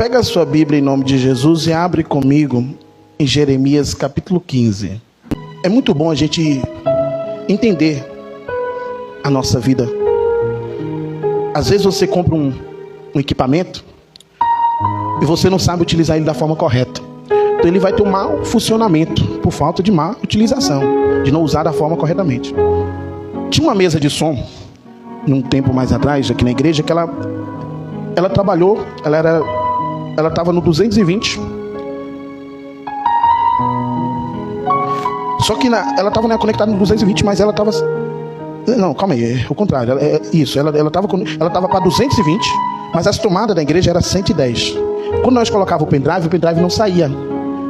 Pega a sua Bíblia em nome de Jesus e abre comigo em Jeremias capítulo 15. É muito bom a gente entender a nossa vida. Às vezes você compra um equipamento e você não sabe utilizar ele da forma correta. Então ele vai ter um mau funcionamento por falta de má utilização, de não usar da forma corretamente. Tinha uma mesa de som, num tempo mais atrás, aqui na igreja, que ela trabalhou, ela estava no 220. Só que ela estava conectada no 220, mas ela estava... Não, calma aí, é o contrário. Isso, ela estava para 220, mas as tomadas da igreja era 110. Quando nós colocávamos o pendrive não saía.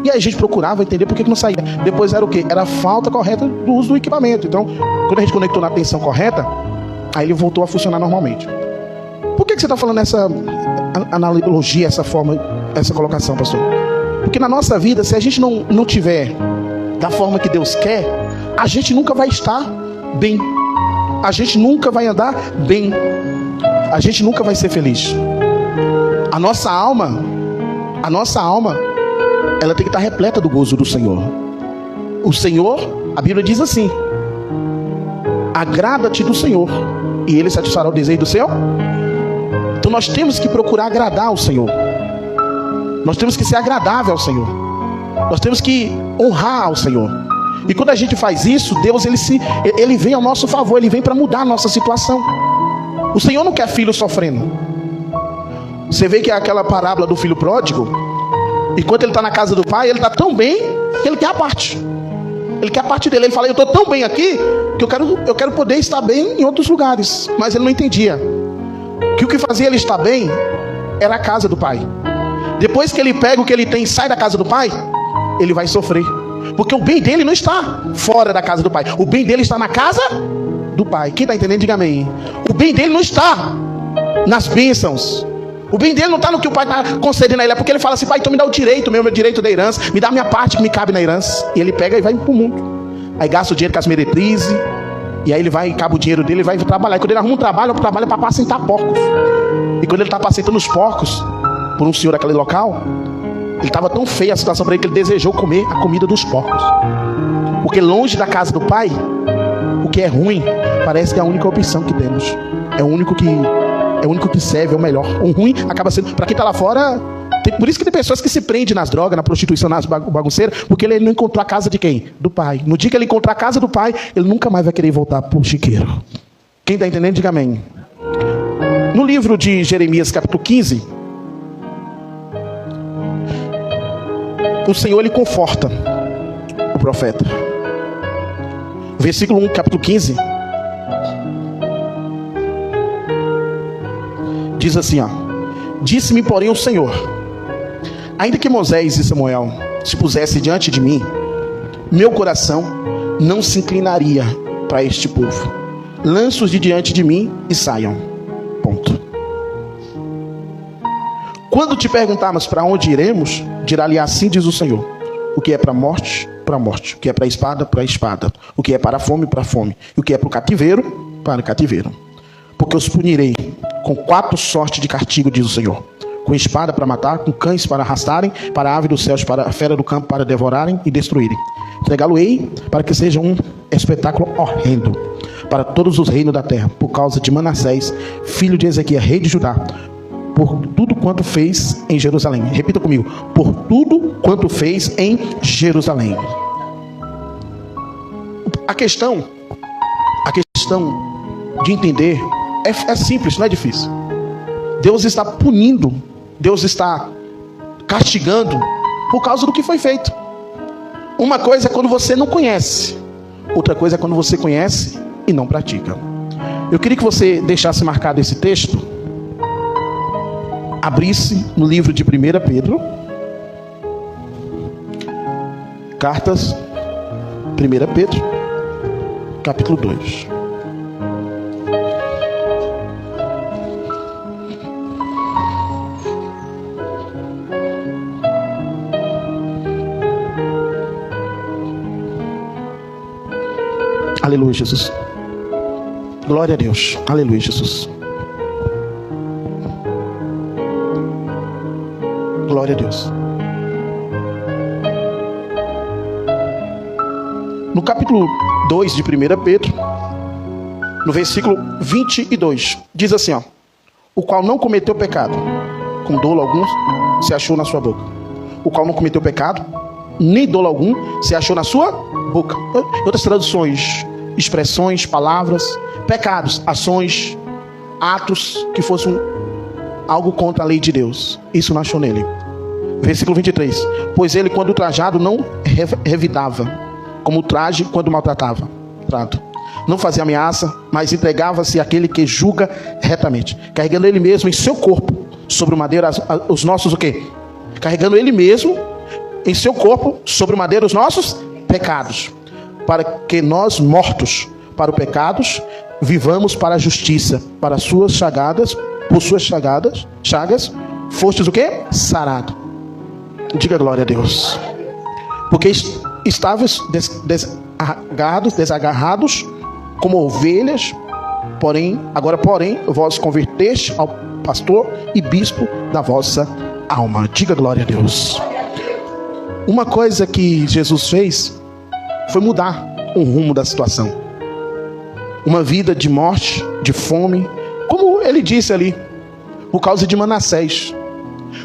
E aí a gente procurava entender por que não saía. Depois era o quê? Era a falta correta do uso do equipamento. Então, quando a gente conectou na tensão correta, aí ele voltou a funcionar normalmente. Por que você está falando essa analogia, essa forma, essa colocação, pastor? Porque na nossa vida, se a gente não tiver da forma que Deus quer, a gente nunca vai estar bem. A gente nunca vai andar bem. A gente nunca vai ser feliz. A nossa alma, ela tem que estar repleta do gozo do Senhor. O Senhor, a Bíblia diz assim: agrada-te do Senhor, e Ele satisfará o desejo do Senhor. Então nós temos que procurar agradar ao Senhor. Nós temos que ser agradável ao Senhor. Nós temos que honrar ao Senhor. E quando a gente faz isso, Deus ele vem ao nosso favor, Ele vem para mudar a nossa situação. O Senhor não quer filho sofrendo. Você vê que é aquela parábola do filho pródigo. Enquanto ele está na casa do pai, ele está tão bem que ele quer a parte. Ele quer a parte dele. Ele fala: eu estou tão bem aqui que eu quero poder estar bem em outros lugares. Mas ele não entendia que o que fazia ele estar bem era a casa do pai. Depois que ele pega o que ele tem e sai da casa do pai, ele vai sofrer. Porque o bem dele não está fora da casa do pai. O bem dele está na casa do pai. Quem está entendendo, diga amém. O bem dele não está nas bênçãos. O bem dele não está no que o pai está concedendo a ele. É porque ele fala assim: pai, então me dá o direito, meu direito da herança. Me dá a minha parte que me cabe na herança. E ele pega e vai para o mundo. Aí gasta o dinheiro com as meretrizes. E aí ele vai, acaba o dinheiro dele e vai trabalhar. E quando ele arruma um trabalho, é para apacentar porcos. E quando ele está apacentando os porcos por um senhor daquele local, ele estava tão feia a situação para ele que ele desejou comer a comida dos porcos. Porque longe da casa do pai, o que é ruim parece que é a única opção que temos. É o único que serve, é o melhor. O ruim acaba sendo, para quem está lá fora, por isso que tem pessoas que se prendem nas drogas, na prostituição, nas bagunceiras, porque ele não encontrou a casa de quem? Do pai. No dia que ele encontrar a casa do pai, ele nunca mais vai querer voltar para o chiqueiro. Quem está entendendo, diga amém. No livro de Jeremias capítulo 15, o Senhor, ele conforta o profeta. Versículo 1, capítulo 15, diz assim, ó: disse-me, porém, o Senhor: ainda que Moisés e Samuel se pusessem diante de mim, meu coração não se inclinaria para este povo. Lança-os de diante de mim e saiam. Ponto. Quando te perguntarmos para onde iremos, dirá-lhe: assim diz o Senhor: o que é para a morte, para a morte. O que é para a espada. O que é para a fome, para a fome. E o que é para o cativeiro, para o cativeiro. Porque os punirei com 4 sortes de castigo, diz o Senhor: com espada para matar, com cães para arrastarem, para a ave dos céus, para a fera do campo, para devorarem e destruírem. Entregá-lo-ei para que seja um espetáculo horrendo para todos os reinos da terra, por causa de Manassés, filho de Ezequias, rei de Judá, por tudo quanto fez em Jerusalém. Repita comigo: por tudo quanto fez em Jerusalém. A questão de entender é simples, não é difícil. Deus está punindo, Deus está castigando por causa do que foi feito. Uma coisa é quando você não conhece, outra coisa é quando você conhece e não pratica. Eu queria que você deixasse marcado esse texto, abrisse no livro de 1 Pedro, cartas, 1 Pedro, capítulo 2. Aleluia, Jesus. Glória a Deus. Aleluia, Jesus. Glória a Deus. No capítulo 2 de 1 Pedro, no versículo 22, diz assim, ó: o qual não cometeu pecado, com dolo algum se achou na sua boca. O qual não cometeu pecado, nem dolo algum se achou na sua boca. Outras traduções, expressões, palavras, pecados, ações, atos que fossem algo contra a lei de Deus, isso não achou nele. Versículo 23: pois ele, quando ultrajado, não revidava, como o traje quando maltratava. Não fazia ameaça, mas entregava-se àquele que julga retamente, carregando ele mesmo em seu corpo sobre o madeiro os nossos o quê? Carregando ele mesmo em seu corpo sobre o madeiro os nossos pecados, para que nós, mortos para os pecados, vivamos para a justiça. Para as suas chagadas, por suas chagas, fostes o quê? Sarado. Diga glória a Deus. Porque estavas desagarrados como ovelhas, agora vós converteste ao pastor e bispo da vossa alma. Diga glória a Deus. Uma coisa que Jesus fez foi mudar o rumo da situação. Uma vida de morte, de fome, como ele disse ali, por causa de Manassés.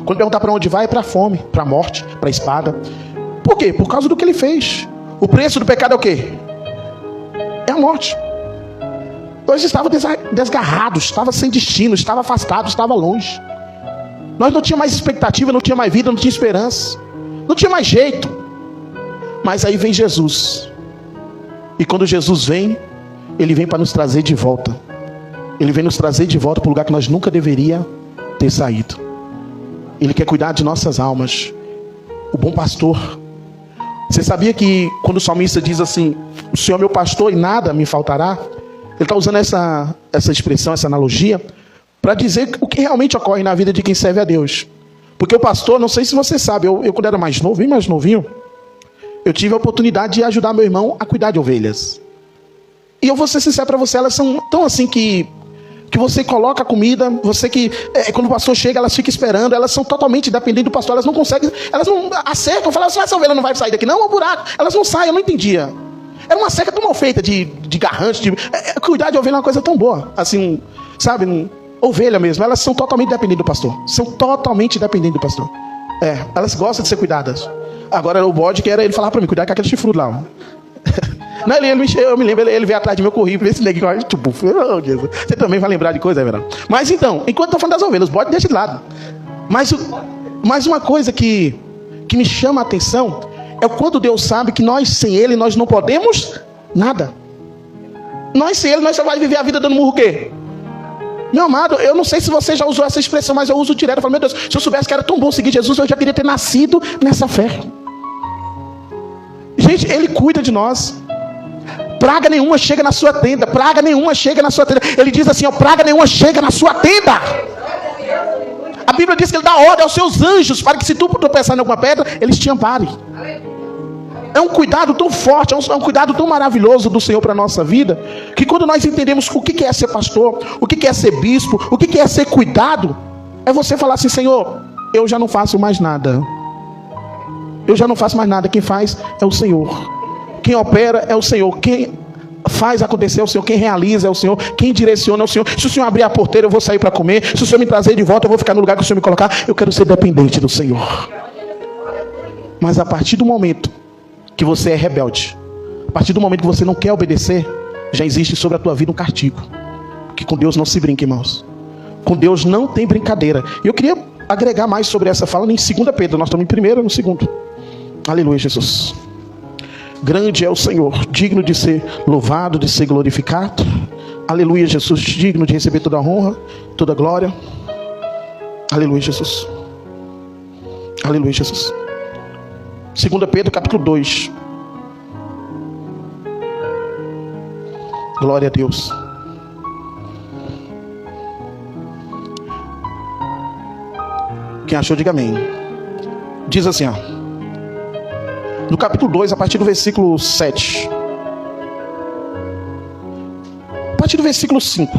Quando perguntar para onde vai, é para a fome, para a morte, para a espada. Por quê? Por causa do que ele fez. O preço do pecado é o quê? É a morte. Nós estávamos desgarrados, estava sem destino, estava afastado, estava longe. Nós não tínhamos mais expectativa, não tinha mais vida, não tinha esperança, não tinha mais jeito. Mas aí vem Jesus. E quando Jesus vem, ele vem para nos trazer de volta. Ele vem nos trazer de volta para o lugar que nós nunca deveria ter saído. Ele quer cuidar de nossas almas. O bom pastor. Você sabia que quando o salmista diz assim: o Senhor é meu pastor e nada me faltará? Ele está usando essa expressão, essa analogia, para dizer o que realmente ocorre na vida de quem serve a Deus. Porque o pastor, não sei se você sabe, eu quando era mais novo, bem mais novinho, eu tive a oportunidade de ajudar meu irmão a cuidar de ovelhas. E eu vou ser sincero para você, elas são tão assim que você coloca a comida, você que, quando o pastor chega, elas ficam esperando, elas são totalmente dependentes do pastor, elas não conseguem, elas não acertam, falam assim: essa ovelha não vai sair daqui, não, é um buraco, elas não saem, eu não entendia. Era uma cerca tão mal feita de garrante, cuidar de ovelha é uma coisa tão boa, assim, sabe, ovelha mesmo, elas são totalmente dependentes do pastor, são totalmente dependentes do pastor, elas gostam de ser cuidadas. Agora o bode que era ele falar para mim, cuidar com aquele chifrudo lá, ó. Não, eu me lembro, ele veio atrás de meu currículo, esse neguinho, tipo, oh, Jesus. Você também vai lembrar de coisa, Verão. Mas então, enquanto eu estou falando das ovelhas, os bodes deixa de lado. Mas uma coisa que me chama a atenção é quando Deus sabe que nós sem Ele, nós não podemos nada. Nós sem Ele, nós só vamos viver a vida dando murro o quê? Meu amado, eu não sei se você já usou essa expressão, mas eu uso direto. Eu falo: meu Deus, se eu soubesse que era tão bom seguir Jesus, eu já queria ter nascido nessa fé. Gente, Ele cuida de nós. Praga nenhuma chega na sua tenda. Praga nenhuma chega na sua tenda. Ele diz assim, ó: praga nenhuma chega na sua tenda. A Bíblia diz que Ele dá ordem aos seus anjos para que, se tu tropeçar em alguma pedra, eles te amparem. É um cuidado tão forte, é um cuidado tão maravilhoso do Senhor para a nossa vida, que quando nós entendemos o que é ser pastor, o que é ser bispo, o que é ser cuidado, é você falar assim: Senhor, eu já não faço mais nada. Eu já não faço mais nada. Quem faz é o Senhor. Quem opera é o Senhor. Quem faz acontecer é o Senhor. Quem realiza é o Senhor. Quem direciona é o Senhor. Se o Senhor abrir a porteira, eu vou sair para comer. Se o Senhor me trazer de volta, eu vou ficar no lugar que o Senhor me colocar. Eu quero ser dependente do Senhor. Mas a partir do momento que você é rebelde, a partir do momento que você não quer obedecer, já existe sobre a tua vida um castigo. Que com Deus não se brinca, irmãos. Com Deus não tem brincadeira. E eu queria agregar mais sobre essa fala em 2 Pedro. Nós estamos em 1º e no 2º. Aleluia, Jesus. Grande é o Senhor, digno de ser louvado, de ser glorificado. Aleluia, Jesus, digno de receber toda a honra, toda a glória. Aleluia, Jesus. Aleluia, Jesus. 2 Pedro, capítulo 2. Glória a Deus. Quem achou, diga amém. Diz assim, ó. No capítulo 2, a partir do versículo 7. A partir do versículo 5.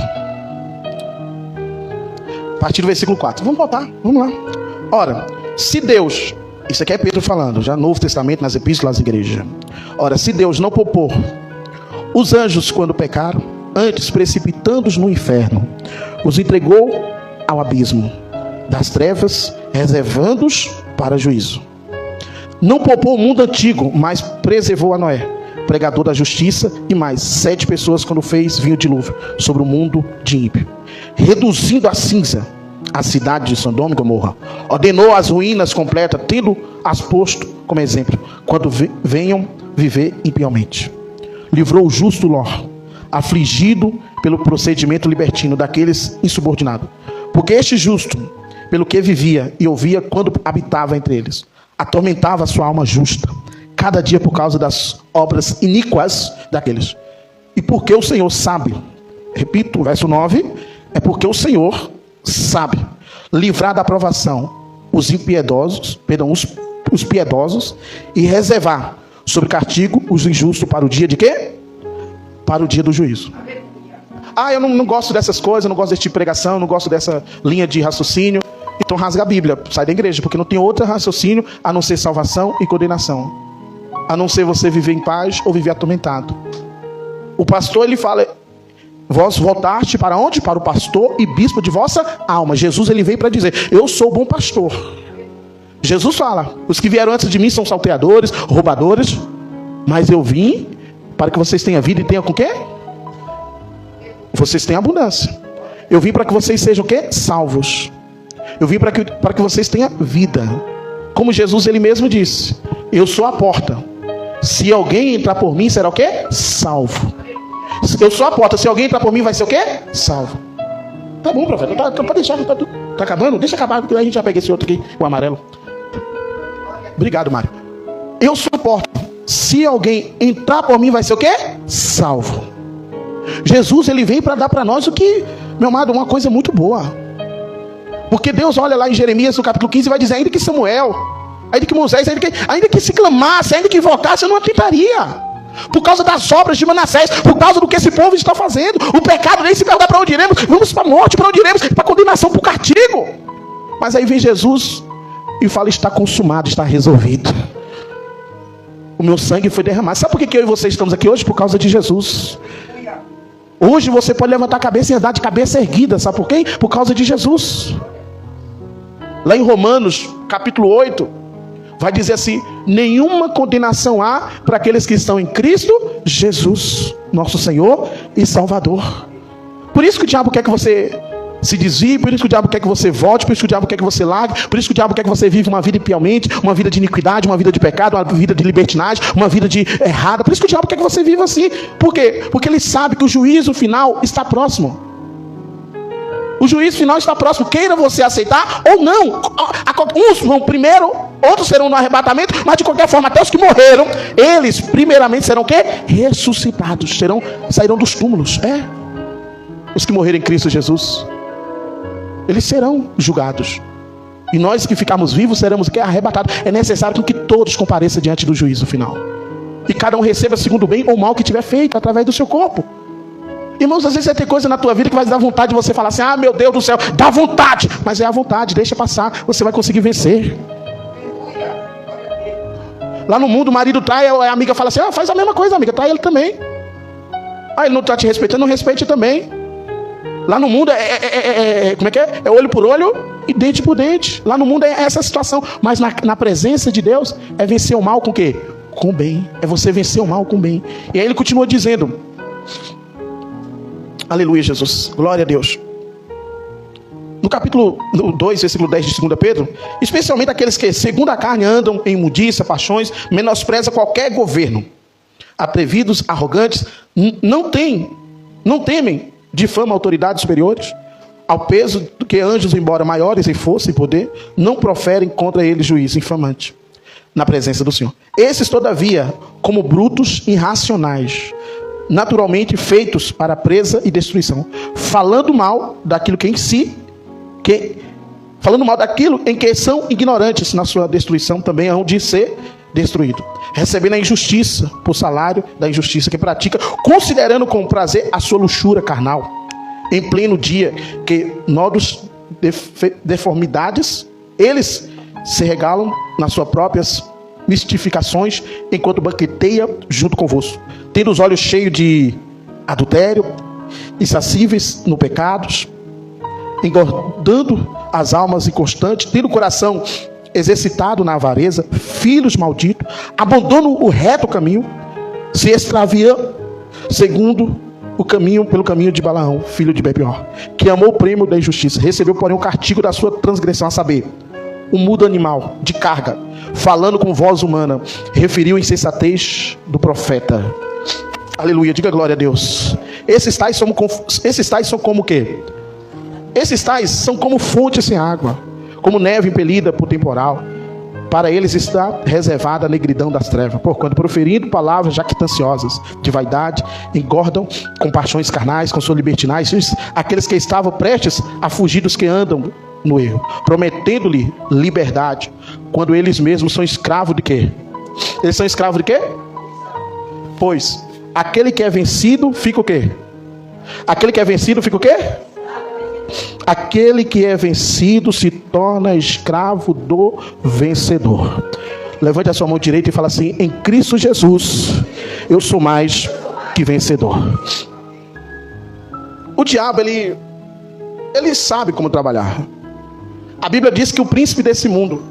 A partir do versículo 4. Vamos voltar, vamos lá. Ora, se Deus, isso aqui é Pedro falando, já no Novo Testamento, nas epístolas às igrejas. Ora, se Deus não poupou os anjos quando pecaram, antes precipitando-os no inferno, os entregou ao abismo das trevas, reservando-os para juízo. Não poupou o mundo antigo, mas preservou a Noé, pregador da justiça, e mais 7 pessoas quando fez vir o dilúvio sobre o mundo de ímpio, reduzindo a cinza a cidade de Sodoma e Gomorra. Ordenou as ruínas completas, tendo as posto como exemplo, quando venham viver impiamente. Livrou o justo Ló, afligido pelo procedimento libertino daqueles insubordinados, porque este justo, pelo que vivia e ouvia quando habitava entre eles, atormentava a sua alma justa, cada dia por causa das obras iníquas daqueles. E porque o Senhor sabe, repito, verso 9, é porque o Senhor sabe livrar da aprovação os impiedosos, os piedosos, e reservar sob castigo os injustos para o dia de quê? Para o dia do juízo. Eu não gosto dessas coisas, eu não gosto desse tipo de pregação, eu não gosto dessa linha de raciocínio. Então rasga a Bíblia, sai da igreja, porque não tem outro raciocínio a não ser salvação e condenação, a não ser você viver em paz ou viver atormentado. O pastor, ele fala: vós voltaste para onde? Para o pastor e bispo de vossa alma. Jesus, ele veio para dizer: eu sou o bom pastor. Jesus fala: os que vieram antes de mim são salteadores, roubadores, mas eu vim para que vocês tenham vida e tenham com o quê? Vocês tenham abundância. Eu vim para que vocês sejam o quê? Salvos. Eu vim para que vocês tenham vida. Como Jesus, ele mesmo disse: eu sou a porta. Se alguém entrar por mim, será o quê? Salvo. Eu sou a porta. Se alguém entrar por mim, vai ser o quê? Salvo. Tá bom, profeta. Pode deixar. Tá acabando? Deixa acabar, porque a gente já pega esse outro aqui, o amarelo. Obrigado, Mário. Eu sou a porta. Se alguém entrar por mim, vai ser o quê? Salvo. Jesus, ele vem para dar para nós o que, meu amado, uma coisa muito boa. Porque Deus olha lá em Jeremias, no capítulo 15, e vai dizer: ainda que Samuel, ainda que Moisés, ainda que se clamasse, ainda que invocasse, eu não atentaria. Por causa das obras de Manassés, por causa do que esse povo está fazendo. O pecado nem se pergunta para onde iremos. Vamos para a morte, para onde iremos? Para a condenação, para o castigo. Mas aí vem Jesus e fala: está consumado, está resolvido. O meu sangue foi derramado. Sabe por que eu e você estamos aqui hoje? Por causa de Jesus. Hoje você pode levantar a cabeça e andar de cabeça erguida. Sabe por quê? Por causa de Jesus. Lá em Romanos, capítulo 8, vai dizer assim: nenhuma condenação há para aqueles que estão em Cristo Jesus, nosso Senhor e Salvador. Por isso que o diabo quer que você se desvie, por isso que o diabo quer que você volte, por isso que o diabo quer que você largue, por isso que o diabo quer que você viva uma vida impiamente, uma vida de iniquidade, uma vida de pecado, uma vida de libertinagem, uma vida de errada. Por isso que o diabo quer que você viva assim. Por quê? Porque ele sabe que o juízo final está próximo. O juízo final está próximo, queira você aceitar ou não. Uns vão primeiro, outros serão no arrebatamento, mas de qualquer forma, até os que morreram, eles primeiramente serão o quê? Ressuscitados, sairão dos túmulos. Os que morreram em Cristo Jesus, eles serão julgados. E nós que ficarmos vivos seremos o quê? Arrebatados. É necessário que todos compareçam diante do juízo final. E cada um receba segundo o bem ou mal que tiver feito através do seu corpo. Irmãos, às vezes vai ter coisa na tua vida que vai dar vontade de você falar assim: meu Deus do céu, dá vontade. Mas é a vontade, deixa passar, você vai conseguir vencer. Lá no mundo o marido trai, a amiga fala assim: faz a mesma coisa, amiga, trai ele também. Ele não está te respeitando, não respeite também. Lá no mundo como é que é? É olho por olho e dente por dente. Lá no mundo é essa situação. Mas na presença de Deus é vencer o mal com o quê? Com o bem. É você vencer o mal com o bem. E aí ele continua dizendo: aleluia, Jesus, glória a Deus. No capítulo 2, versículo 10 de 2 Pedro: especialmente aqueles que segundo a carne andam em imundícia, paixões, menosprezam qualquer governo, atrevidos, arrogantes, não temem de fama autoridades superiores, ao peso do que anjos, embora maiores em força e poder, não proferem contra eles juízo infamante na presença do Senhor. Esses, todavia, como brutos irracionais, naturalmente feitos para presa e destruição, falando mal daquilo em que são ignorantes, na sua destruição também hão de ser destruído, recebendo a injustiça por salário da injustiça que pratica, considerando com prazer a sua luxúria carnal, em pleno dia que nodos deformidades eles se regalam nas suas próprias mistificações, enquanto banqueteia junto convosco, tendo os olhos cheios de adultério, insacíveis no pecados, engordando as almas inconstantes, tendo o coração exercitado na avareza, filhos malditos, abandonam o reto caminho, se extraviam segundo o caminho, pelo caminho de Balaão, filho de Bebeor, que amou o prêmio da injustiça, recebeu porém o castigo da sua transgressão, a saber, um mudo animal de carga, falando com voz humana, referiu a insensatez do profeta. Aleluia, diga glória a Deus. Esses tais são como o quê? Esses tais são como fontes sem água, como neve impelida por temporal. Para eles está reservada a negridão das trevas, porquanto proferindo palavras jactanciosas de vaidade, engordam com paixões carnais, com sua libertinagem, aqueles que estavam prestes a fugir dos que andam no erro, prometendo-lhe liberdade, quando eles mesmos são escravos de quê? Eles são escravos de quê? Pois aquele que é vencido fica o quê? Aquele que é vencido fica o quê? Aquele que é vencido se torna escravo do vencedor. Levante a sua mão direita e fala assim: em Cristo Jesus eu sou mais que vencedor. O diabo, ele sabe como trabalhar. A Bíblia diz que o príncipe desse mundo,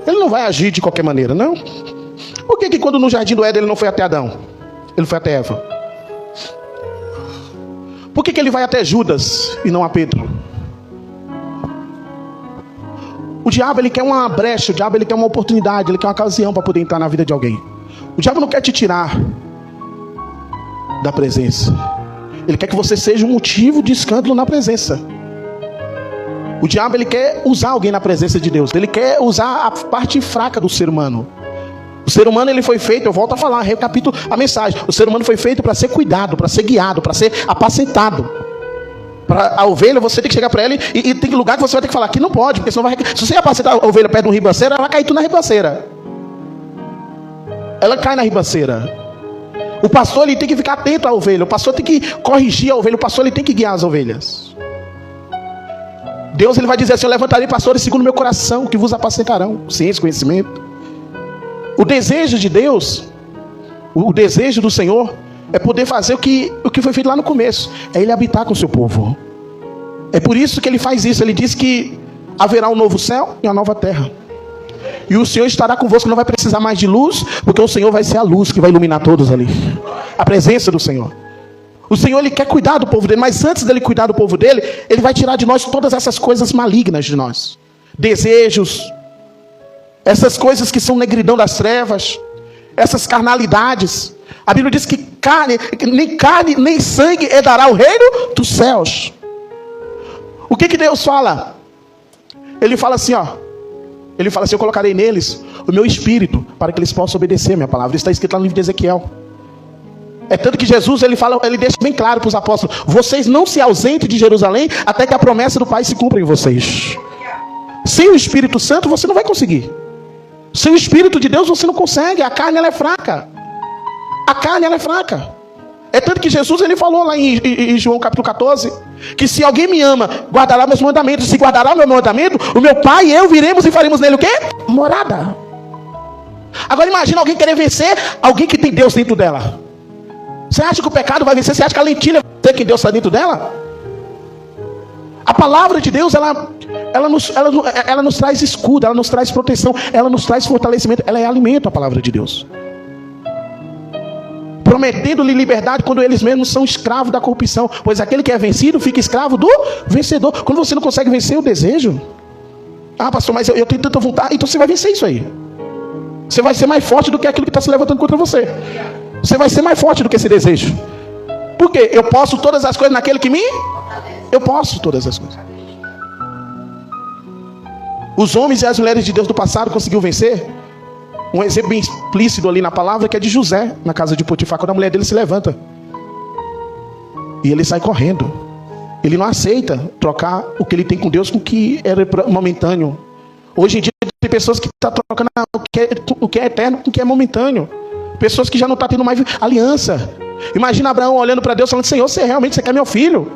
ele não vai agir de qualquer maneira, não. Por que quando no jardim do Éden ele não foi até Adão? Ele foi até Eva. Por que ele vai até Judas e não a Pedro? O diabo, ele quer uma brecha, o diabo, ele quer uma oportunidade, ele quer uma ocasião para poder entrar na vida de alguém. O diabo não quer te tirar da presença. Ele quer que você seja um motivo de escândalo na presença. O diabo, ele quer usar alguém na presença de Deus. Ele quer usar a parte fraca do ser humano. O ser humano, ele foi feito, eu volto a falar, recapitulo a mensagem. O ser humano foi feito para ser cuidado, para ser guiado, para ser apacentado. Para a ovelha, você tem que chegar para ela e tem lugar que você vai ter que falar que não pode, porque senão vai. Se você apacentar a ovelha perto de uma ribanceira, ela vai cair tudo na ribanceira. Ela cai na ribanceira. O pastor, ele tem que ficar atento à ovelha. O pastor tem que corrigir a ovelha. O pastor, ele tem que guiar as ovelhas. Deus, ele vai dizer assim: eu levantarei pastores segundo meu coração, que vos apacentarão. Ciência, conhecimento. O desejo de Deus, o desejo do Senhor, é poder fazer o que foi feito lá no começo. É Ele habitar com o seu povo. É por isso que Ele faz isso. Ele diz que haverá um novo céu e uma nova terra. E o Senhor estará convosco, não vai precisar mais de luz, porque o Senhor vai ser a luz que vai iluminar todos ali. A presença do Senhor. O Senhor, Ele quer cuidar do povo dele, mas antes dele cuidar do povo dele, Ele vai tirar de nós todas essas coisas malignas de nós. Desejos, essas coisas que são negridão das trevas, essas carnalidades. A Bíblia diz que nem carne, nem sangue herdará o reino dos céus. O que Deus fala? Ele fala assim, Ele fala assim: eu colocarei neles o meu espírito, para que eles possam obedecer a minha palavra. Isso está escrito lá no livro de Ezequiel. É tanto que Jesus, ele deixa bem claro para os apóstolos: vocês não se ausentem de Jerusalém, até que a promessa do Pai se cumpra em vocês. Sem o Espírito Santo você não vai conseguir. Sem o Espírito de Deus você não consegue. A carne, ela é fraca. A carne, ela é fraca. É tanto que Jesus, ele falou lá em João capítulo 14, que se alguém me ama, guardará meus mandamentos. Se guardará o meu mandamento, o meu Pai e eu viremos e faremos nele o quê? Morada. Agora imagina alguém querer vencer alguém que tem Deus dentro dela. Você acha que o pecado vai vencer? Você acha que a lentilha vai vencer que Deus está dentro dela? A palavra de Deus, ela nos traz escudo, ela nos traz proteção, ela nos traz fortalecimento, ela é alimento, a palavra de Deus. Prometendo-lhe liberdade quando eles mesmos são escravos da corrupção, pois aquele que é vencido fica escravo do vencedor. Quando você não consegue vencer o desejo, pastor, mas eu tenho tanta vontade, então você vai vencer isso aí. Você vai ser mais forte do que aquilo que está se levantando contra você. Você vai ser mais forte do que esse desejo. Por quê? Eu posso todas as coisas naquele que me... Eu posso todas as coisas. Os homens e as mulheres de Deus do passado conseguiu vencer. Um exemplo bem explícito ali na palavra, que é de José, na casa de Potifar, quando a mulher dele se levanta. E ele sai correndo. Ele não aceita trocar o que ele tem com Deus com o que era momentâneo. Hoje em dia tem pessoas que estão trocando o que é eterno com o que é momentâneo. Pessoas que já não estão tendo mais aliança. Imagina Abraão olhando para Deus falando: Senhor, você quer meu filho?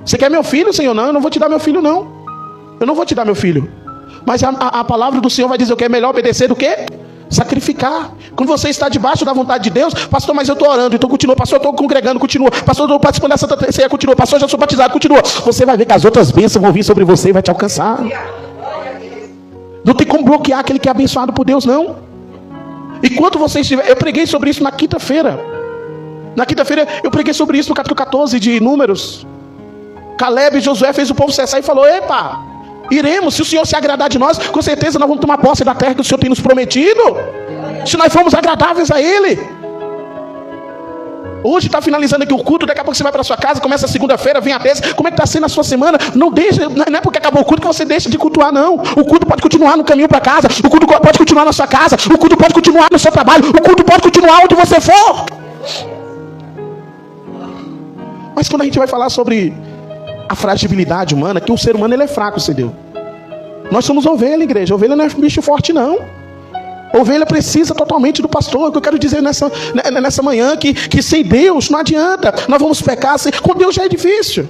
Você quer meu filho, Senhor? Não, eu não vou te dar meu filho, não. Eu não vou te dar meu filho. Mas a palavra do Senhor vai dizer o que? É melhor obedecer do que sacrificar. Quando você está debaixo da vontade de Deus, pastor, mas eu estou orando, então continua, pastor, eu estou congregando, continua, pastor, eu estou participando da Santa Ceia, continua, pastor, eu já sou batizado, continua. Você vai ver que as outras bênçãos vão vir sobre você e vai te alcançar. Não tem como bloquear aquele que é abençoado por Deus, não. Enquanto você estiver, eu preguei sobre isso na quinta-feira. Na quinta-feira eu preguei sobre isso no capítulo 14 de Números. Caleb e Josué fez o povo cessar e falou: epa, iremos, se o Senhor se agradar de nós, com certeza nós vamos tomar posse da terra que o Senhor tem nos prometido, se nós formos agradáveis a Ele. Hoje está finalizando aqui o culto, daqui a pouco você vai para sua casa, começa a segunda-feira, vem a terça. Como é que está sendo a sua semana? Não é porque acabou o culto que você deixa de cultuar, não. O culto pode continuar no caminho para casa, o culto pode continuar na sua casa, o culto pode continuar no seu trabalho, o culto pode continuar onde você for. Mas quando a gente vai falar sobre a fragilidade humana, que o ser humano ele é fraco, entendeu? Nós somos ovelha, igreja. Ovelha não é bicho forte, não. Ovelha precisa totalmente do pastor. O que eu quero dizer nessa manhã, que sem Deus não adianta. Nós vamos pecar, com Deus já é difícil.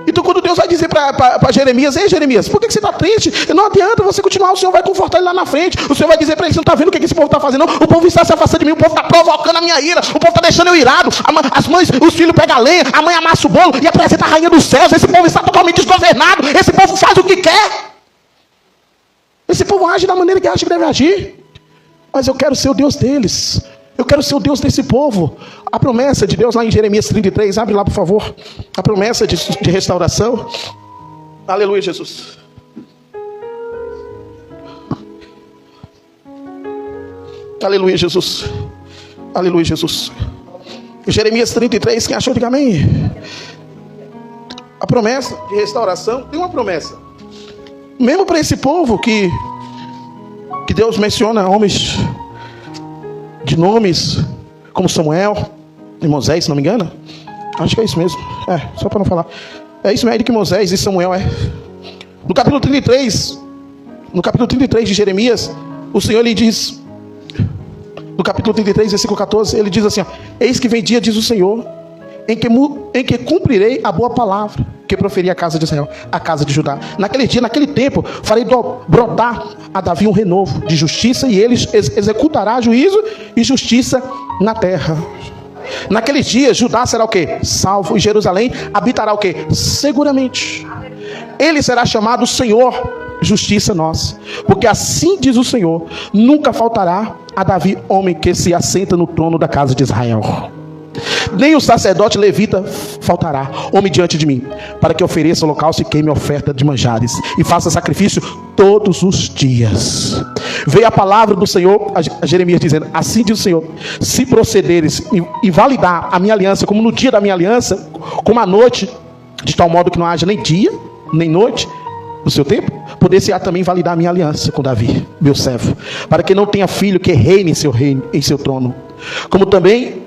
Então quando Deus vai dizer para Jeremias: ei Jeremias, por que você está triste? Não adianta você continuar, o Senhor vai confortar ele lá na frente. O Senhor vai dizer para ele: você não está vendo o que esse povo está fazendo? Não? O povo está se afastando de mim, o povo está provocando a minha ira, o povo está deixando eu irado. As mães, os filhos pegam a lenha, a mãe amassa o bolo e apresenta a rainha dos céus. Esse povo está totalmente desgovernado, esse povo faz o que quer. Esse povo age da maneira que acha que deve agir. Mas eu quero ser o Deus deles. Eu quero ser o Deus desse povo. A promessa de Deus lá em Jeremias 33, abre lá por favor. A promessa de restauração. Aleluia, Jesus. Aleluia, Jesus. Aleluia, Jesus. Jeremias 33, quem achou, diga amém. A promessa de restauração, tem uma promessa. Mesmo para esse povo que Deus menciona homens de nomes como Samuel e Moisés, se não me engano. Acho que é isso mesmo. Só para não falar. É isso mesmo que Moisés e Samuel é. No capítulo 33 de Jeremias, o Senhor lhe diz, no capítulo 33, versículo 14, ele diz assim: eis que vem dia, diz o Senhor, em que cumprirei a boa palavra que proferi a casa de Israel, a casa de Judá. Naquele dia, naquele tempo, farei brotar a Davi um renovo de justiça, e ele executará juízo e justiça na terra. Naquele dia, Judá será o quê? Salvo, e Jerusalém habitará o quê? Seguramente. Ele será chamado Senhor, justiça nossa, porque assim diz o Senhor: nunca faltará a Davi homem que se assenta no trono da casa de Israel. Nem o sacerdote levita faltará, homem diante de mim, para que ofereça holocausto e queime oferta de manjares, e faça sacrifício todos os dias. Veio a palavra do Senhor a Jeremias dizendo: assim diz o Senhor: se procederes e validar a minha aliança, como no dia da minha aliança, como à noite, de tal modo que não haja nem dia, nem noite no seu tempo, poder-se-á também validar a minha aliança com Davi, meu servo, para que não tenha filho que reine em seu trono, como também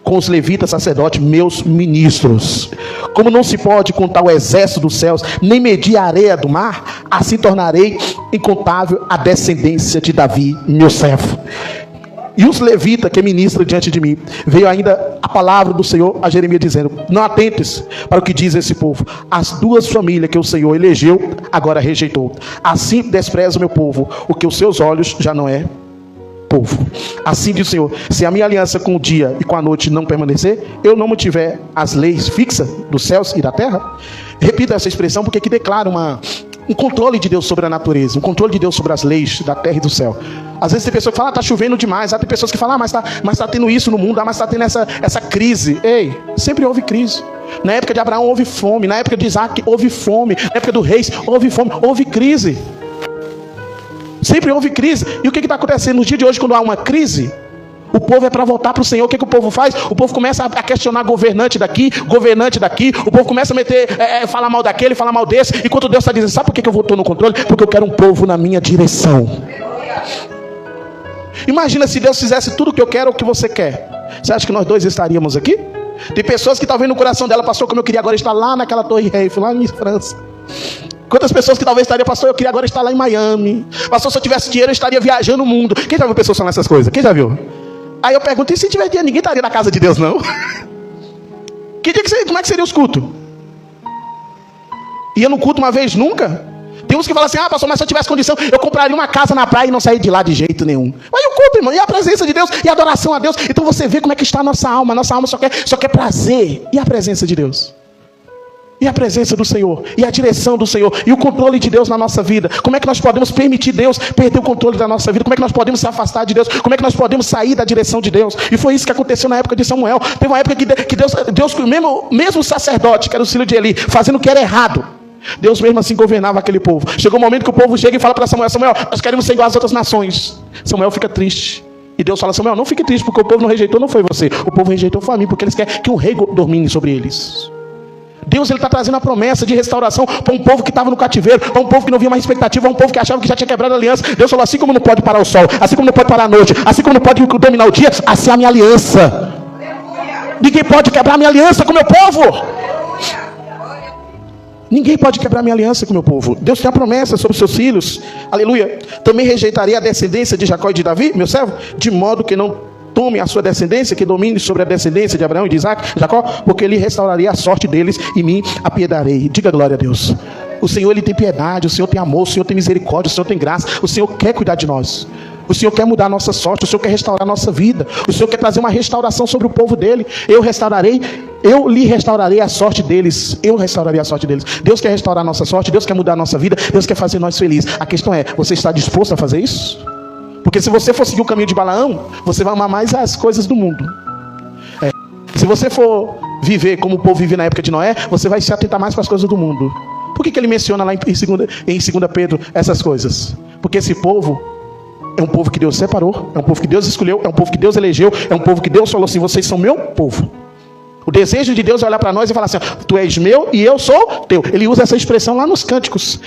com os levitas sacerdotes, meus ministros. Como não se pode contar o exército dos céus, nem medir a areia do mar, assim tornarei incontável a descendência de Davi, meu servo. E os levitas que ministram diante de mim. Veio ainda a palavra do Senhor a Jeremias dizendo: não atentes para o que diz esse povo. As duas famílias que o Senhor elegeu, agora rejeitou. Assim despreza o meu povo, o que os seus olhos já não é povo. Assim diz o Senhor: se a minha aliança com o dia e com a noite não permanecer, eu não mantiver as leis fixas dos céus e da terra. Repita essa expressão porque aqui declara um controle de Deus sobre a natureza, um controle de Deus sobre as leis da terra e do céu. Às vezes tem pessoas que falam: está chovendo demais. Tem pessoas que falam: mas está tendo isso no mundo, mas está tendo essa crise. Ei, sempre houve crise. Na época de Abraão houve fome, na época de Isaac houve fome, na época do reis houve fome, houve crise. Sempre houve crise. E o que está acontecendo no dia de hoje, quando há uma crise? O povo é para voltar para o Senhor. O que o povo faz? O povo começa a questionar governante daqui. O povo começa a meter, falar mal daquele, falar mal desse. Enquanto Deus está dizendo: sabe por que eu estou no controle? Porque eu quero um povo na minha direção. Imagina se Deus fizesse tudo o que eu quero ou o que você quer. Você acha que nós dois estaríamos aqui? Tem pessoas que talvez no coração dela: pastor, como eu queria agora estar lá naquela Torre Eiffel, lá em França. Quantas pessoas que talvez estariam: pastor, eu queria agora estar lá em Miami. Pastor, se eu tivesse dinheiro eu estaria viajando o mundo. Quem já viu pessoas falando essas coisas? Quem já viu? Aí eu pergunto: e se tiver dinheiro, ninguém estaria na casa de Deus, não? Como é que seria os cultos? Ia no culto uma vez nunca? Tem uns que falam assim, pastor, mas se eu tivesse condição, eu compraria uma casa na praia e não sair de lá de jeito nenhum. Mas e o culto, irmão? E a presença de Deus? E a adoração a Deus? Então você vê como é que está a nossa alma. A nossa alma só quer prazer. E a presença de Deus? E a presença do Senhor? E a direção do Senhor? E o controle de Deus na nossa vida? Como é que nós podemos permitir Deus perder o controle da nossa vida? Como é que nós podemos se afastar de Deus? Como é que nós podemos sair da direção de Deus? E foi isso que aconteceu na época de Samuel. Teve uma época que Deus mesmo o sacerdote, que era o filho de Eli, fazendo o que era errado, Deus mesmo assim governava aquele povo. Chegou um momento que o povo chega e fala para Samuel, nós queremos ser igual às outras nações. Samuel fica triste. E Deus fala, Samuel, não fique triste, porque o povo não rejeitou, não foi você. O povo rejeitou foi a mim, porque eles querem que um rei domine sobre eles. Deus está trazendo a promessa de restauração para um povo que estava no cativeiro, para um povo que não via mais expectativa, um povo que achava que já tinha quebrado a aliança. Deus falou, assim como não pode parar o sol, assim como não pode parar a noite, assim como não pode dominar o dia, assim é a minha aliança. Ninguém pode quebrar a minha aliança com o meu povo. Ninguém pode quebrar minha aliança com o meu povo. Deus tem a promessa sobre os seus filhos. Aleluia. Também rejeitarei a descendência de Jacó e de Davi, meu servo, de modo que não tome a sua descendência, que domine sobre a descendência de Abraão e de Isaac, Jacó, porque ele restauraria a sorte deles e me apiedarei. Diga glória a Deus. O Senhor, ele tem piedade, o Senhor tem amor, o Senhor tem misericórdia, o Senhor tem graça, o Senhor quer cuidar de nós. O Senhor quer mudar a nossa sorte, o Senhor quer restaurar a nossa vida, o Senhor quer trazer uma restauração sobre o povo dele. Eu lhe restaurarei a sorte deles. Eu restaurarei a sorte deles. Deus quer restaurar a nossa sorte, Deus quer mudar a nossa vida, Deus quer fazer nós felizes. A questão é, você está disposto a fazer isso? Porque se você for seguir o caminho de Balaão, você vai amar mais as coisas do mundo. Se você for viver como o povo vive na época de Noé, você vai se atentar mais para as coisas do mundo. Por que ele menciona lá em 2 Pedro essas coisas? Porque esse povo é um povo que Deus separou, é um povo que Deus escolheu, é um povo que Deus elegeu, é um povo que Deus falou assim, vocês são meu povo. O desejo de Deus é olhar para nós e falar assim, tu és meu e eu sou teu. Ele usa essa expressão lá nos cânticos,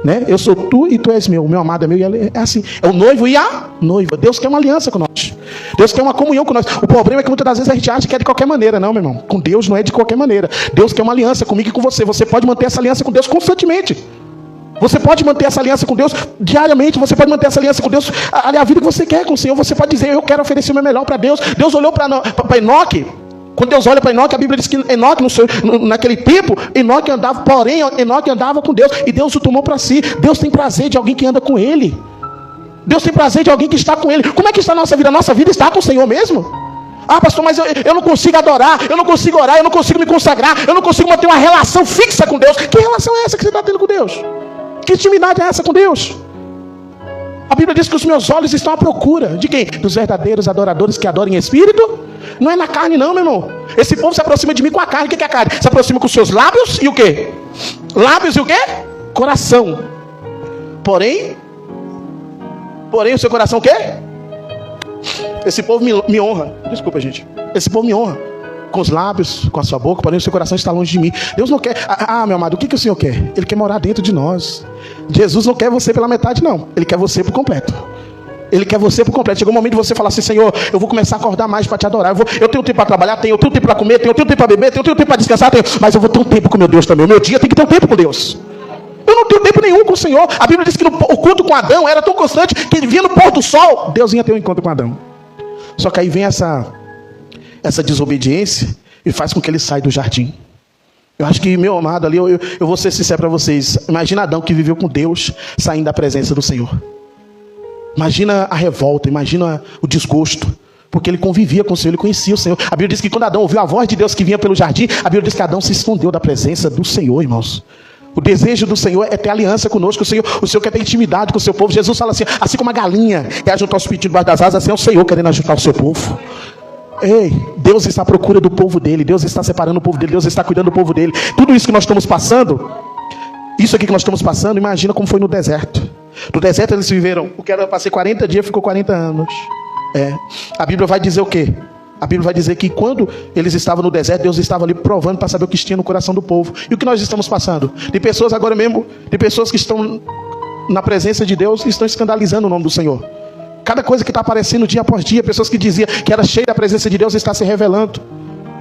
né? Eu sou tu e tu és meu, o meu amado é meu, e ele é assim, é o noivo e a noiva. Deus quer uma aliança com nós, Deus quer uma comunhão com nós. O problema é que muitas das vezes a gente acha que é de qualquer maneira. Não, meu irmão, com Deus não é de qualquer maneira. Deus quer uma aliança comigo e com você. Você pode manter essa aliança com Deus constantemente. Você pode manter essa aliança com Deus diariamente. Você pode manter essa aliança com Deus, a vida que você quer com o Senhor. Você pode dizer, eu quero oferecer o meu melhor para Deus. Deus olhou para Enoque. Quando Deus olha para Enoque, a Bíblia diz que Enoque, naquele tempo, Enoque andava com Deus, e Deus o tomou para si. Deus tem prazer de alguém que anda com Ele. Deus tem prazer de alguém que está com Ele. Como é que está a nossa vida? A nossa vida está com o Senhor mesmo? Pastor, mas eu não consigo adorar, eu não consigo orar, eu não consigo me consagrar, eu não consigo manter uma relação fixa com Deus. Que relação é essa que você está tendo com Deus? Que intimidade é essa com Deus? A Bíblia diz que os meus olhos estão à procura de quem? Dos verdadeiros adoradores que adoram em espírito. Não é na carne não, meu irmão. Esse povo se aproxima de mim com a carne. O que é a carne? Se aproxima com os seus lábios e o quê? Lábios e o quê? Coração. Porém o seu coração o quê? Esse povo me honra. Desculpa, gente. Esse povo me honra com os lábios, com a sua boca, porém o seu coração está longe de mim. Deus não quer. Meu amado, o que o Senhor quer? Ele quer morar dentro de nós. Jesus não quer você pela metade, não. Ele quer você por completo. Ele quer você por completo. Chegou um momento de você falar assim, Senhor, eu vou começar a acordar mais para te adorar. Eu tenho tempo para trabalhar, eu tenho tempo para comer, eu tenho tempo para beber, eu tenho tempo para descansar, mas eu vou ter um tempo com meu Deus também. O meu dia tem que ter um tempo com Deus. Eu não tenho tempo nenhum com o Senhor. A Bíblia diz que o culto com Adão era tão constante que ele vinha no pôr do sol, Deus vinha ter um encontro com Adão. Só que aí vem essa desobediência e faz com que ele saia do jardim. Eu acho que, meu amado, ali eu vou ser sincero para vocês. Imagina Adão que viveu com Deus saindo da presença do Senhor. Imagina a revolta, imagina o desgosto, porque ele convivia com o Senhor, ele conhecia o Senhor. A Bíblia diz que quando Adão ouviu a voz de Deus que vinha pelo jardim, a Bíblia diz que Adão se escondeu da presença do Senhor, irmãos. O desejo do Senhor é ter aliança conosco. O Senhor quer ter intimidade com o seu povo. Jesus fala assim como a galinha quer ajuntar os pintinhos debaixo das asas, assim é o Senhor querendo ajuntar o seu povo. Ei, Deus está à procura do povo dele, Deus está separando o povo dele, Deus está cuidando do povo dele. Tudo isso que nós estamos passando, isso aqui que nós estamos passando, imagina como foi no deserto. No deserto eles viveram, o que era passei 40 dias, ficou 40 anos. A Bíblia vai dizer o quê? A Bíblia vai dizer que quando eles estavam no deserto, Deus estava ali provando para saber o que tinha no coração do povo. E o que nós estamos passando? Tem pessoas agora mesmo, tem pessoas que estão na presença de Deus e estão escandalizando o nome do Senhor. Cada coisa que está aparecendo dia após dia, pessoas que diziam que era cheia da presença de Deus está se revelando.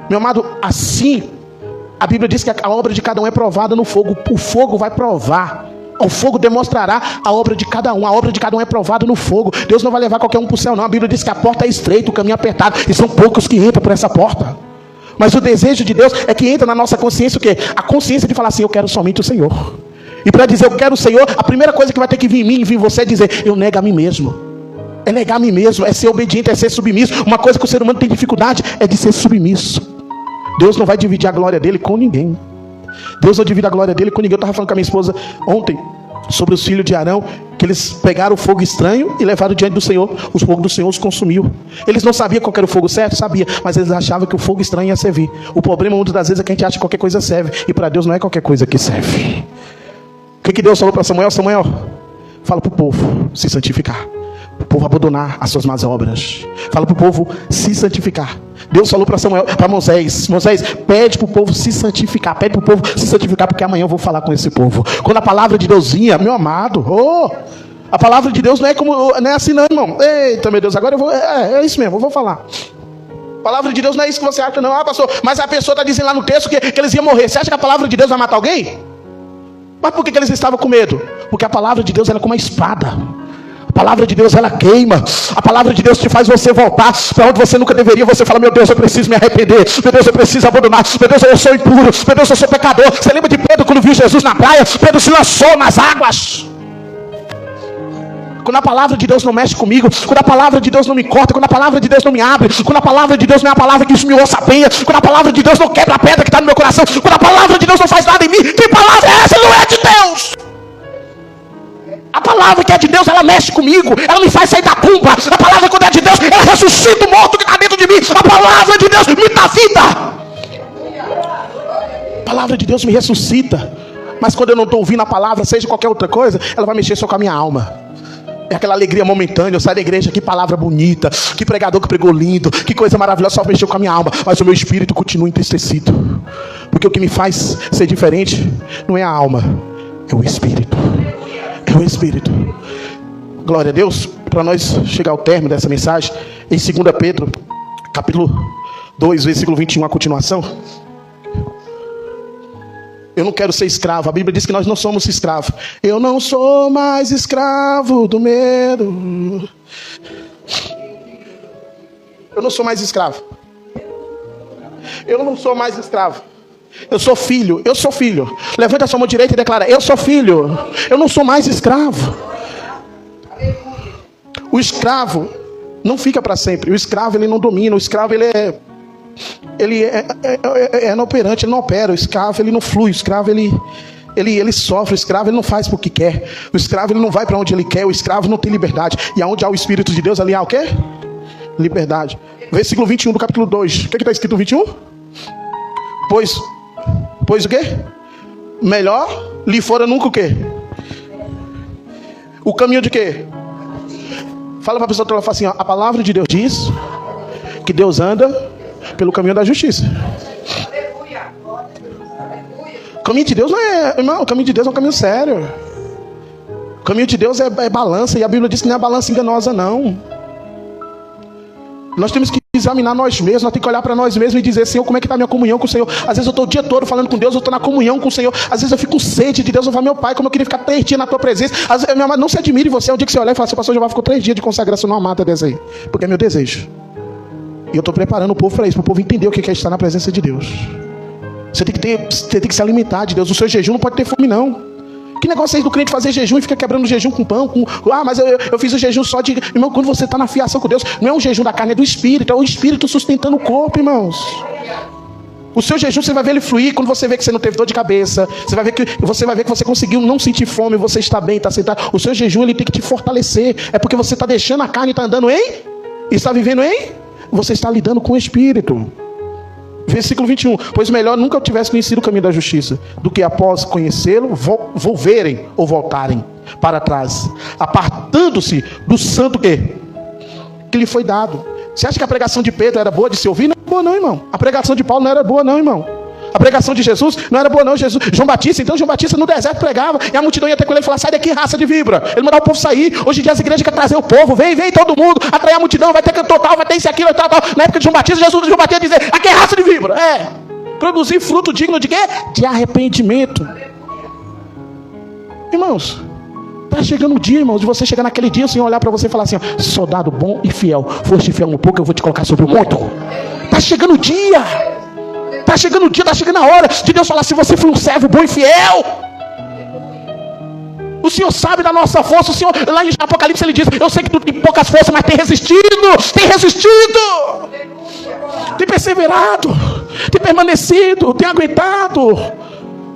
Meu amado, assim, a Bíblia diz que a obra de cada um é provada no fogo. O fogo vai provar. O fogo demonstrará a obra de cada um. A obra de cada um é provada no fogo. Deus não vai levar qualquer um para o céu, não. A Bíblia diz que a porta é estreita, o caminho é apertado, e são poucos que entram por essa porta. Mas o desejo de Deus é que entra na nossa consciência o quê? A consciência de falar assim, eu quero somente o Senhor. E para dizer eu quero o Senhor, a primeira coisa que vai ter que vir em mim e vir em você é dizer, eu nego a mim mesmo. É negar a mim mesmo, é ser obediente, é ser submisso. Uma coisa que o ser humano tem dificuldade é de ser submisso. Deus não vai dividir a glória dele com ninguém. Deus não divide a glória dele com ninguém. Eu estava falando com a minha esposa ontem sobre os filhos de Arão, que eles pegaram o fogo estranho e levaram diante do Senhor. O fogo do Senhor os consumiu. Eles não sabiam qual era o fogo certo? Sabia, mas eles achavam que o fogo estranho ia servir. O problema muitas das vezes é que a gente acha que qualquer coisa serve, e para Deus não é qualquer coisa que serve. O que Deus falou para Samuel? Samuel, fala para o povo se santificar, o povo abandonar as suas más obras. Fala para o povo se santificar. Deus falou para Samuel, para Moisés, pede para o povo se santificar, pede para o povo se santificar, porque amanhã eu vou falar com esse povo. Quando a palavra de Deus vinha, meu amado, a palavra de Deus não é assim não, irmão. Eita, meu Deus, agora eu vou, é isso mesmo, eu vou falar. A palavra de Deus não é isso que você acha não, pastor, mas a pessoa está dizendo lá no texto que eles iam morrer. Você acha que a palavra de Deus vai matar alguém? Mas por que eles estavam com medo? Porque a palavra de Deus ela é como uma espada. A palavra de Deus ela queima. A palavra de Deus te faz você voltar para onde você nunca deveria. Você fala, meu Deus, eu preciso me arrepender. Meu Deus, eu preciso abandonar. Meu Deus, eu sou impuro. Meu Deus, eu sou pecador. Você lembra de Pedro quando viu Jesus na praia? Pedro se lançou nas águas. Quando a palavra de Deus não mexe comigo, quando a palavra de Deus não me corta, quando a palavra de Deus não me abre, quando a palavra de Deus não é a palavra que esmiou a penha, quando a palavra de Deus não quebra a pedra que está no meu coração, quando a palavra de Deus não faz nada em mim, que palavra é essa? Não é de Deus. A palavra que é de Deus, ela mexe comigo, ela me faz sair da tumba. A palavra quando é de Deus, ela ressuscita o morto que está dentro de mim. A palavra de Deus me dá vida. A palavra de Deus me ressuscita. Mas quando eu não estou ouvindo a palavra, seja qualquer outra coisa, ela vai mexer só com a minha alma. É aquela alegria momentânea, eu saio da igreja, que palavra bonita, que pregador que pregou lindo, que coisa maravilhosa, só mexeu com a minha alma, mas o meu espírito continua entristecido, porque o que me faz ser diferente não é a alma, é o espírito, é o espírito. Glória a Deus. Para nós chegar ao término dessa mensagem, em 2 Pedro capítulo 2, versículo 21, a continuação. Eu não quero ser escravo. A Bíblia diz que nós não somos escravos. Eu não sou mais escravo do medo. Eu não sou mais escravo. Eu não sou mais escravo. Eu sou filho. Eu sou filho. Levanta a sua mão direita e declara: eu sou filho. Eu não sou mais escravo. O escravo não fica para sempre. O escravo ele não domina. O escravo ele é inoperante, ele não opera. O escravo ele não flui, o escravo ele sofre, o escravo ele não faz porque quer, o escravo ele não vai para onde ele quer, o escravo não tem liberdade. E aonde há o Espírito de Deus, ali há o quê? Liberdade. Versículo 21 do capítulo 2. O que está escrito no 21? Pois o quê? Melhor lhe fora nunca o quê? O caminho de quê? Fala para a pessoa que ela fala assim, ó, a palavra de Deus diz que Deus anda pelo caminho da justiça. O caminho de Deus não é, irmão, o caminho de Deus é um caminho sério. O caminho de Deus é balança, e a Bíblia diz que não é balança enganosa, não. Nós temos que examinar nós mesmos, nós temos que olhar para nós mesmos e dizer, Senhor, como é que está a minha comunhão com o Senhor? Às vezes eu estou o dia todo falando com Deus, eu estou na comunhão com o Senhor. Às vezes eu fico com sede de Deus, eu falo, meu Pai, como eu queria ficar 3 dias na tua presença. Às vezes, meu amado, não se admire você, é um dia que você olhar e fala assim, pastor, já ficou 3 dias de consagração numa mata dessa aí, porque é meu desejo. E eu estou preparando o povo para isso, para o povo entender o que é estar na presença de Deus. Você tem que se alimentar de Deus. O seu jejum não pode ter fome, não. Que negócio é esse do crente fazer jejum e fica quebrando o jejum com pão? Mas eu fiz o jejum só de... Irmão, quando você está na fiação com Deus, não é um jejum da carne, é do Espírito. É o Espírito sustentando o corpo, irmãos. O seu jejum, você vai ver ele fluir quando você vê que você não teve dor de cabeça. Você vai ver que você conseguiu não sentir fome, você está bem, está sentado. O seu jejum, ele tem que te fortalecer. É porque você está deixando a carne e está andando em... E está vivendo em... Você está lidando com o Espírito. Versículo 21. Pois melhor nunca eu tivesse conhecido o caminho da justiça, do que após conhecê-lo, volverem ou voltarem para trás, apartando-se do santo que lhe foi dado. Você acha que a pregação de Pedro era boa de se ouvir? Não era boa não, irmão. A pregação de Paulo não era boa não, irmão. A pregação de Jesus não era boa não. João Batista no deserto pregava, e a multidão ia ter com ele e falar, sai daqui, raça de víbora. Ele mandava o povo sair. Hoje em dia as igrejas querem trazer o povo, vem todo mundo, atrair a multidão, vai ter cantor tal, vai ter isso, aquilo, tal. Na época de João Batista, João Batista dizia, aqui é raça de víbora. Produzir fruto digno de quê? De arrependimento. Irmãos, está chegando o dia, irmãos, de você chegar naquele dia, o Senhor olhar para você e falar assim, ó, soldado bom e fiel, foste fiel um pouco, eu vou te colocar sobre o muito. Está chegando o dia. Está chegando o dia, está chegando a hora de Deus falar assim: você foi um servo bom e fiel. O Senhor sabe da nossa força. O Senhor, lá em Apocalipse ele diz: eu sei que tu tem poucas forças, mas tem resistido, tem perseverado, tem permanecido, tem aguentado.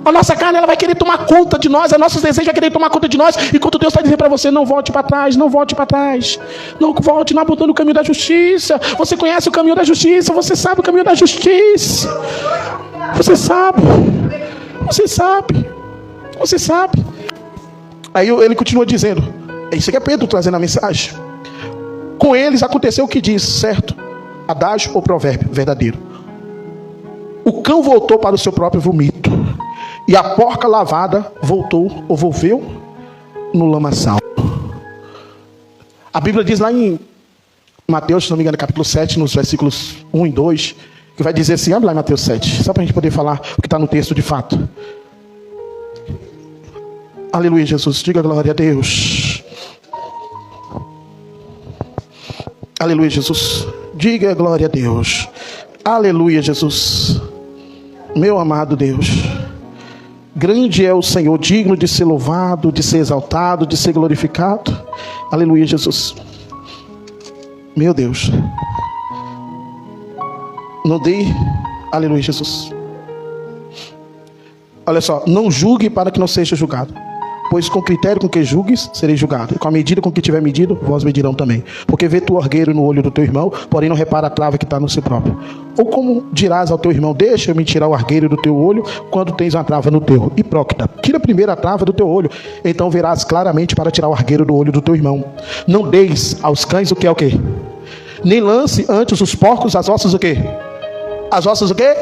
A nossa carne, ela vai querer tomar conta de nós, os nossos desejos vai querer tomar conta de nós, enquanto Deus está dizendo para você: não volte para trás, não volte para trás, não volte, não abandone o caminho da justiça. Você conhece o caminho da justiça, você sabe o caminho da justiça, você sabe. Aí ele continua dizendo, isso aqui é Pedro trazendo a mensagem: com eles aconteceu o que diz, certo? Adágio ou provérbio verdadeiro: o cão voltou para o seu próprio vomito, e a porca lavada volveu no lamaçal. A Bíblia diz lá em Mateus, se não me engano, capítulo 7, nos versículos 1 e 2, que vai dizer assim, abre lá em Mateus 7, só para a gente poder falar o que está no texto de fato. Aleluia, Jesus, diga glória a Deus. Aleluia, Jesus, diga glória a Deus. Aleluia, Jesus. Meu amado Deus, grande é o Senhor, digno de ser louvado, de ser exaltado, de ser glorificado. Aleluia, Jesus. Meu Deus. Não dê. Aleluia, Jesus. Olha só, não julgue para que não seja julgado, pois com o critério com que julgues, sereis julgado, e com a medida com que tiver medido, vós medirão também. Porque vê tu o argueiro no olho do teu irmão, porém não repara a trava que está no seu próprio. Ou como dirás ao teu irmão: deixa-me tirar o argueiro do teu olho, quando tens uma trava no teu. Hipócrita, tira primeiro a trava do teu olho, então verás claramente para tirar o argueiro do olho do teu irmão. Não deis aos cães o que é o quê? Nem lance antes os porcos as vossas o quê? As vossas o quê?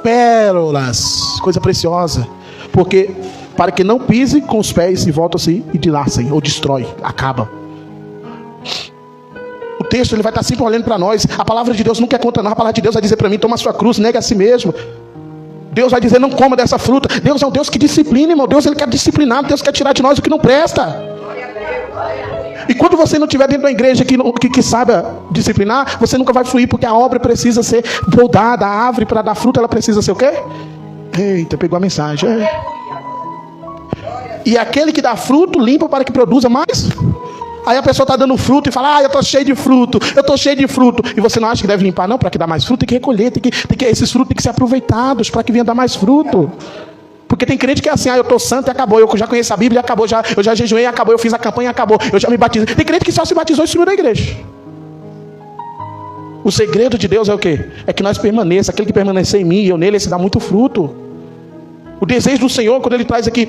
Pérolas, coisa preciosa. Porque para que não pise com os pés e volta-se e dilacem, ou destrói, acaba. O texto ele vai estar sempre olhando para nós. A palavra de Deus nunca é contra nós. A palavra de Deus vai dizer para mim: toma a sua cruz, nega a si mesmo. Deus vai dizer: não coma dessa fruta. Deus é um Deus que disciplina, irmão. Deus ele quer disciplinar. Deus quer tirar de nós o que não presta. E quando você não estiver dentro da igreja que saiba disciplinar, você nunca vai fluir, porque a obra precisa ser podada. A árvore, para dar fruta, ela precisa ser o quê? Eita, pegou a mensagem. E aquele que dá fruto, limpa para que produza mais. Aí a pessoa está dando fruto e fala: eu estou cheio de fruto, E você não acha que deve limpar? Não, para que dar mais fruto, tem que recolher, esses frutos têm que ser aproveitados para que venha dar mais fruto. Porque tem crente que é assim: eu estou santo e acabou, eu já conheço a Bíblia e acabou, eu já jejuei e acabou, eu fiz a campanha e acabou, eu já me batizei. Tem crente que só se batizou e sumiu da igreja. O segredo de Deus é o quê? É que nós permaneçamos. Aquele que permanecer em mim e eu nele, esse dá muito fruto. O desejo do Senhor, quando ele traz aqui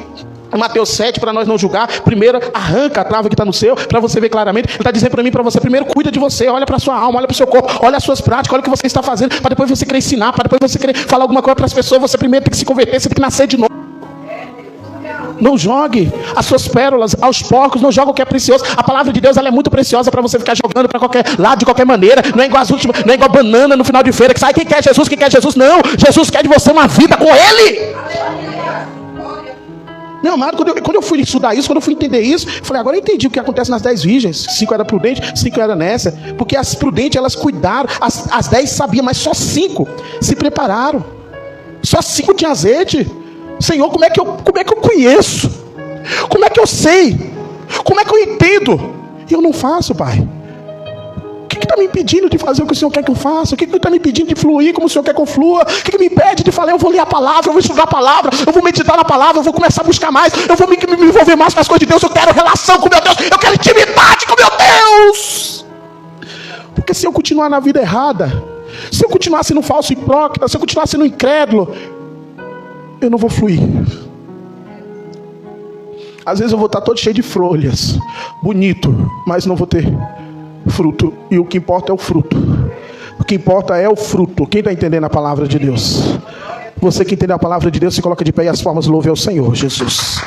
em Mateus 7, para nós não julgar, primeiro arranca a trava que está no seu, para você ver claramente. Ele está dizendo para mim, para você: primeiro cuida de você, olha para a sua alma, olha para o seu corpo, olha as suas práticas, olha o que você está fazendo, para depois você querer ensinar, para depois você querer falar alguma coisa para as pessoas. Você primeiro tem que se converter, você tem que nascer de novo. Não jogue as suas pérolas aos porcos, não joga o que é precioso. A palavra de Deus ela é muito preciosa para você ficar jogando para qualquer lado, de qualquer maneira. Não é igual as últimas, não é igual banana no final de feira que sai: quem quer Jesus, quem quer Jesus. Não, Jesus quer de você uma vida com Ele. Meu amado, quando eu fui estudar isso, quando eu fui entender isso, eu falei: agora eu entendi o que acontece nas 10 virgens. 5 era prudente, 5 era nessa. Porque as prudentes, elas cuidaram, as 10 sabiam, mas só 5 se prepararam. Só 5 tinham azeite. Senhor, como é que eu conheço? Como é que eu sei? Como é que eu entendo? E eu não faço, Pai. O que está me impedindo de fazer o que o Senhor quer que eu faça? O que está me impedindo de fluir como o Senhor quer que eu flua? O que me impede de falar: eu vou ler a palavra, eu vou estudar a palavra, eu vou meditar na palavra, eu vou começar a buscar mais, eu vou me envolver mais com as coisas de Deus. Eu quero relação com meu Deus, eu quero intimidade com meu Deus. Porque se eu continuar na vida errada, se eu continuar sendo falso hipócrita, se eu continuar sendo incrédulo, eu não vou fluir. Às vezes eu vou estar todo cheio de folhas, bonito, mas não vou ter fruto. E o que importa é o fruto. O que importa é o fruto. Quem está entendendo a palavra de Deus? Você que entendeu a palavra de Deus, se coloca de pé e as palmas louve ao Senhor Jesus.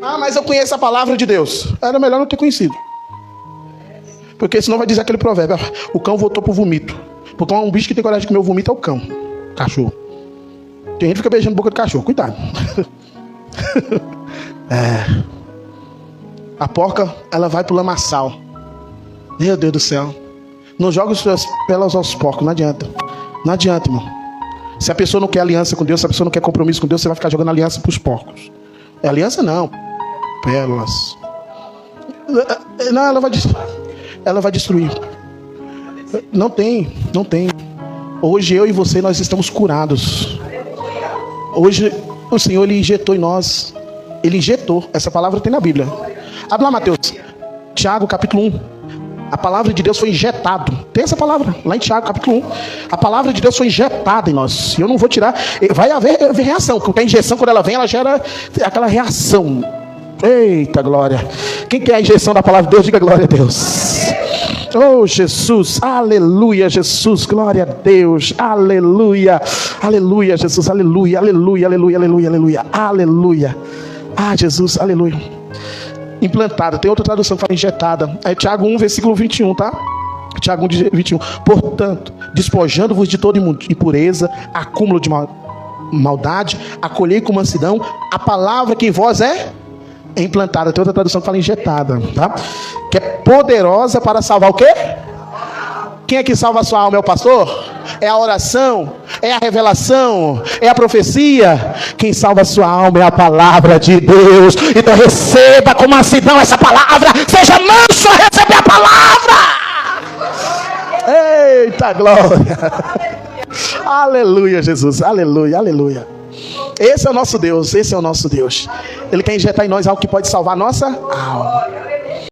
Ah, mas eu conheço a palavra de Deus. Era melhor não ter conhecido. Porque senão vai dizer aquele provérbio: o cão voltou para o vomito. Porque um bicho que tem coragem de comer o vomito é o cão. Cachorro. Tem gente que fica beijando a boca do cachorro. Cuidado. A porca, ela vai pro lamaçal. Meu Deus do céu. Não joga os seus pelos aos porcos, não adianta. Não adianta, irmão. Se a pessoa não quer aliança com Deus, se a pessoa não quer compromisso com Deus, você vai ficar jogando aliança para os porcos. É aliança não. Pérolas. Não, ela vai destruir. Não tem. Hoje eu e você, nós estamos curados. Hoje o Senhor, Ele injetou em nós. Ele injetou. Essa palavra tem na Bíblia. Abre lá, Mateus. Tiago, capítulo 1. A palavra de Deus foi injetada. Tem essa palavra lá em Tiago, capítulo 1. A palavra de Deus foi injetada em nós. E eu não vou tirar. Vai haver reação. Porque a injeção, quando ela vem, ela gera aquela reação. Eita glória. Quem quer a injeção da palavra de Deus, diga glória a Deus. Oh Jesus, aleluia Jesus, glória a Deus, aleluia, aleluia Jesus, aleluia, aleluia, aleluia, aleluia, aleluia, aleluia. Ah Jesus, aleluia. Implantada, tem outra tradução que fala injetada. É Tiago 1, versículo 21, tá? Tiago 1, 21. Portanto, despojando-vos de toda impureza, acúmulo de maldade, acolhei com mansidão a palavra que em vós é implantada. Tem outra tradução que fala injetada, tá? Que é poderosa para salvar o quê? Quem é que salva a sua alma? É o pastor? É a oração? É a revelação? É a profecia? Quem salva a sua alma é a palavra de Deus. Então receba com mansidão essa palavra. Seja manso a receber a palavra. Eita glória. Aleluia Jesus, aleluia, aleluia. Esse é o nosso Deus, esse é o nosso Deus. Ele quer injetar em nós algo que pode salvar a nossa alma.